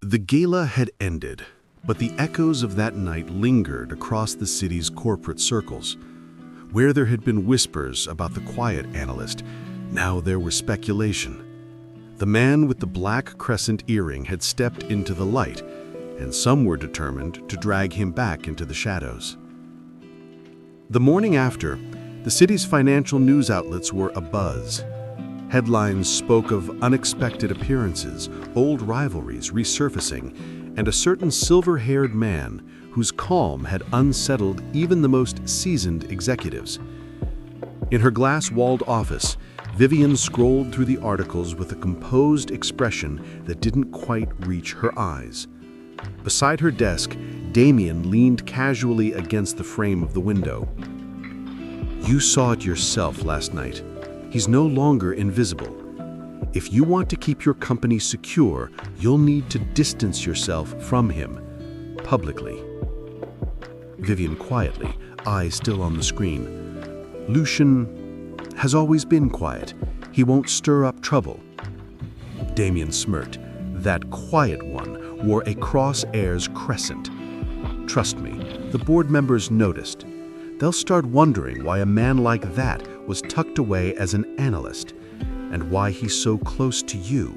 The gala had ended, but the echoes of that night lingered across the city's corporate circles. Where there had been whispers about the quiet analyst, now there was speculation. The man with the black crescent earring had stepped into the light, and some were determined to drag him back into the shadows. The morning after, the city's financial news outlets were abuzz. Headlines spoke of unexpected appearances, old rivalries resurfacing, and a certain silver-haired man whose calm had unsettled even the most seasoned executives. In her glass-walled office, Vivian scrolled through the articles with a composed expression that didn't quite reach her eyes. Beside her desk, Damien leaned casually against the frame of the window. "You saw it yourself last night. He's no longer invisible. If you want to keep your company secure, you'll need to distance yourself from him, publicly." Vivian quietly, eyes still on the screen. "Lucien has always been quiet. He won't stir up trouble." Damien smirked. That quiet one wore a Cross Heir's crescent. "Trust me, the board members noticed. They'll start wondering why a man like that was tucked away as an analyst, and why he's so close to you."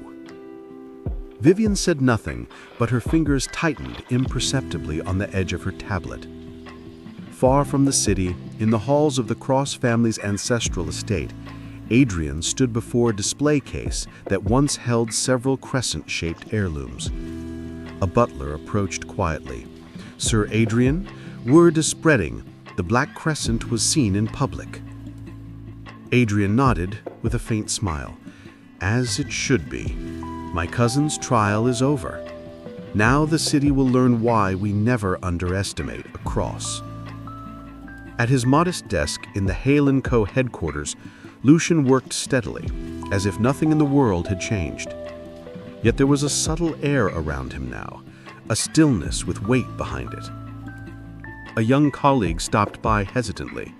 Vivian said nothing, but her fingers tightened imperceptibly on the edge of her tablet. Far from the city, in the halls of the Cross family's ancestral estate, Adrian stood before a display case that once held several crescent-shaped heirlooms. A butler approached quietly. "Sir Adrian, word is spreading. The black crescent was seen in public." Adrian nodded with a faint smile. "As it should be. My cousin's trial is over. Now the city will learn why we never underestimate a cross." At his modest desk in the Heir & Co. headquarters, Lucien worked steadily, as if nothing in the world had changed. Yet there was a subtle air around him now, a stillness with weight behind it. A young colleague stopped by hesitantly.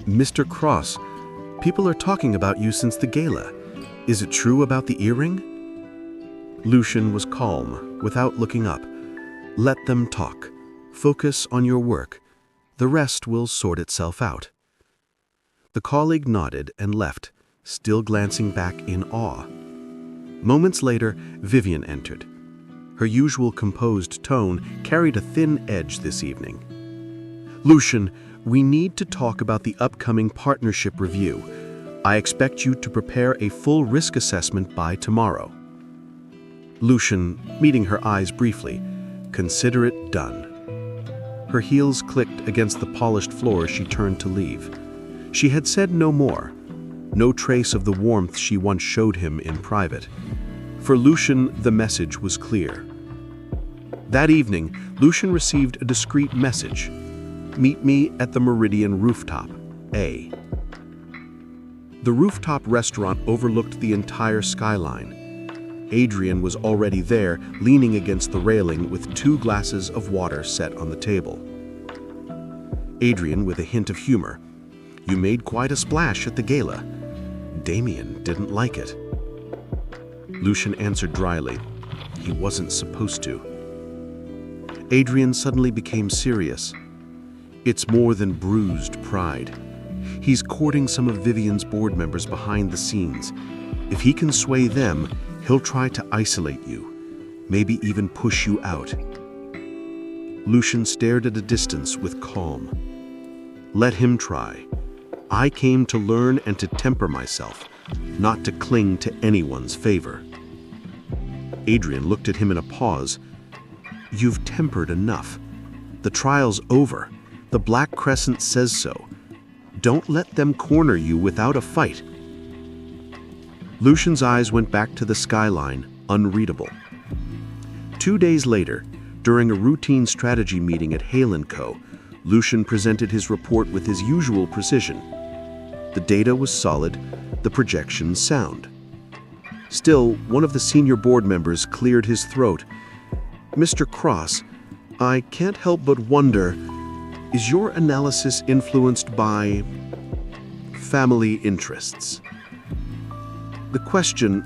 "Mr. Cross, people are talking about you since the gala. Is it true about the earring?" Lucien was calm, without looking up. "Let them talk. Focus on your work. The rest will sort itself out." The colleague nodded and left, still glancing back in awe. Moments later, Vivian entered. Her usual composed tone carried a thin edge this evening. "Lucien, we need to talk about the upcoming partnership review. I expect you to prepare a full risk assessment by tomorrow." Lucien, meeting her eyes briefly, "Consider it done." Her heels clicked against the polished floor as she turned to leave. She had said no more, no trace of the warmth she once showed him in private. For Lucien, the message was clear. That evening, Lucien received a discreet message. "Meet me at the Meridian Rooftop, A." The rooftop restaurant overlooked the entire skyline. Adrian was already there, leaning against the railing with 2 glasses of water set on the table. Adrian, with a hint of humor, "You made quite a splash at the gala. Damien didn't like it." Lucien answered dryly, "He wasn't supposed to." Adrian suddenly became serious. "It's more than bruised pride. He's courting some of Vivian's board members behind the scenes. If he can sway them, he'll try to isolate you, maybe even push you out." Lucien stared at a distance with calm. "Let him try. I came to learn and to temper myself, not to cling to anyone's favor." Adrian looked at him in a pause. "You've tempered enough. The trial's over. The Black Crescent says so. Don't let them corner you without a fight." Lucien's eyes went back to the skyline, unreadable. 2 days later, during a routine strategy meeting at Heir & Co., Lucien presented his report with his usual precision. The data was solid, the projections sound. Still, one of the senior board members cleared his throat. "Mr. Cross, I can't help but wonder, is your analysis influenced by family interests?" The question,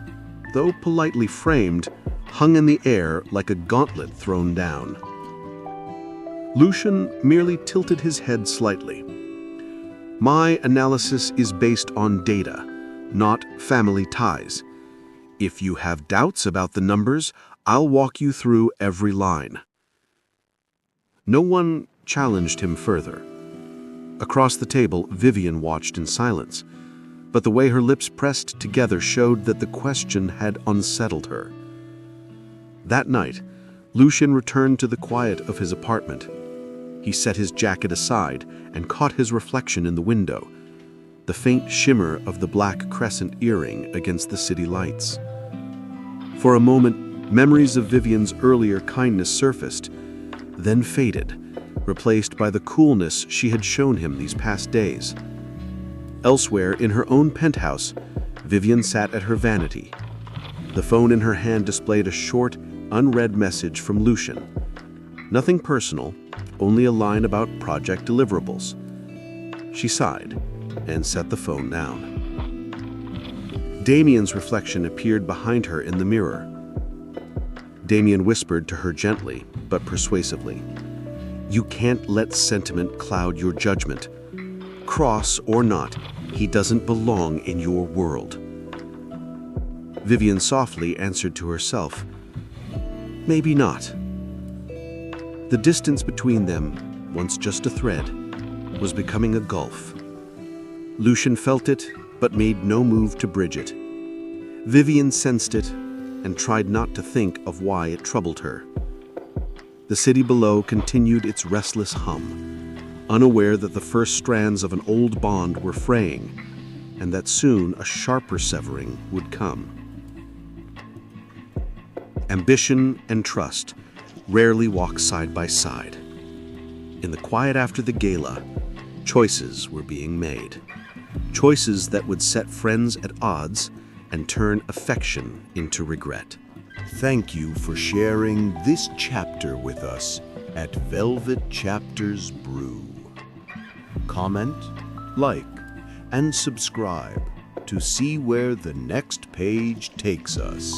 though politely framed, hung in the air like a gauntlet thrown down. Lucien merely tilted his head slightly. My analysis is based on data, not family ties. If you have doubts about the numbers, I'll walk you through every line. No one challenged him further. Across the table, Vivian watched in silence, but the way her lips pressed together showed that the question had unsettled her. That night, Lucien returned to the quiet of his apartment. He set his jacket aside and caught his reflection in the window, the faint shimmer of the black crescent earring against the city lights. For a moment, memories of Vivian's earlier kindness surfaced, then faded, replaced by the coolness she had shown him these past days. Elsewhere, in her own penthouse, Vivian sat at her vanity. The phone in her hand displayed a short, unread message from Lucien. Nothing personal, only a line about project deliverables. She sighed and set the phone down. Damien's reflection appeared behind her in the mirror. Damien whispered to her gently, but persuasively, "You can't let sentiment cloud your judgment. Cross or not, he doesn't belong in your world." Vivian softly answered to herself, "Maybe not." The distance between them, once just a thread, was becoming a gulf. Lucien felt it, but made no move to bridge it. Vivian sensed it and tried not to think of why it troubled her. The city below continued its restless hum, unaware that the first strands of an old bond were fraying, and that soon a sharper severing would come. Ambition and trust rarely walk side by side. In the quiet after the gala, choices were being made. Choices that would set friends at odds and turn affection into regret. Thank you for sharing this chapter with us at Velvet Chapters Brew. Comment, like, and subscribe to see where the next page takes us.